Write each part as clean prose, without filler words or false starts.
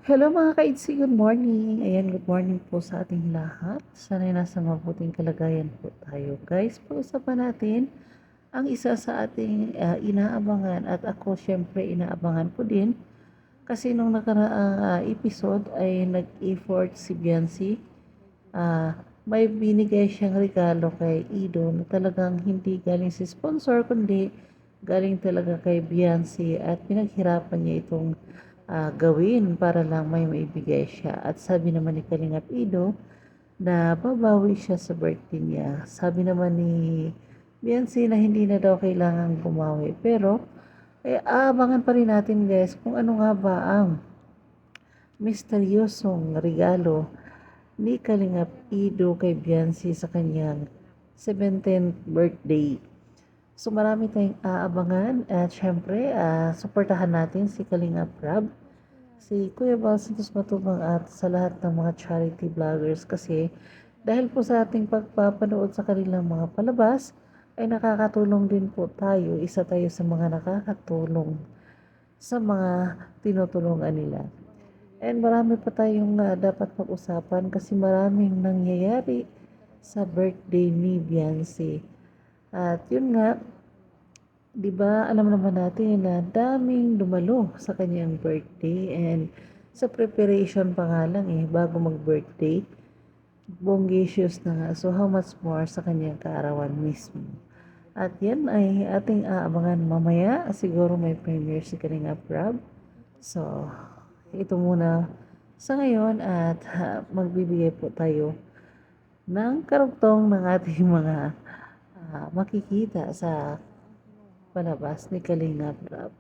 Hello mga ka-ITZY, good morning. Ayan, good morning po sa ating lahat. Sana'y nasa mabuting kalagayan po tayo. Guys, pag-usapan natin ang isa sa ating inaabangan at ako syempre inaabangan ko din kasi nung nakaraang episode ay nag-effort si Biancy. May binigay siyang regalo kay Ido na talagang hindi galing sa sponsor kundi galing talaga kay Biancy at pinaghirapan niya itong gawin para lang may maibigay siya. At sabi naman ni Kalingap Ido na babawi siya sa birthday niya. Sabi naman ni Biancy na hindi na daw kailangang bumawi. Pero aabangan pa rin natin guys kung ano nga ba ang misteryosong regalo ni Kalingap Ido kay Biancy sa kanyang 17th birthday. So marami tayong aabangan at syempre suportahan natin si Kalingap Rab, si Kuya Bal Santos Matubang at sa lahat ng mga charity vloggers kasi dahil po sa ating pagpapanood sa kanilang mga palabas ay nakakatulong din po tayo, isa tayo sa mga nakakatulong sa mga tinutulungan nila. And marami pa tayong dapat pag-usapan kasi maraming nangyayari sa birthday ni Beyonce. At yun nga, 'di ba, alam naman natin na daming dumalo sa kanyang birthday and sa preparation pa nga lang bago mag-birthday, bongacious na nga. So how much more sa kanyang kaarawan mismo. At yan ay ating aabangan mamaya. Siguro may premiere si Kalinga Prab. So, ito muna sa ngayon at magbibigay po tayo ng karugtong ng ating mga makikita sa palabas ni Kalinga Prab.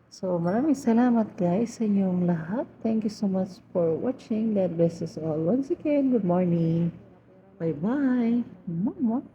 So, maraming salamat guys sa inyong lahat. Thank you so much for watching. God bless us all. Once again, good morning. Bye-bye. Mama.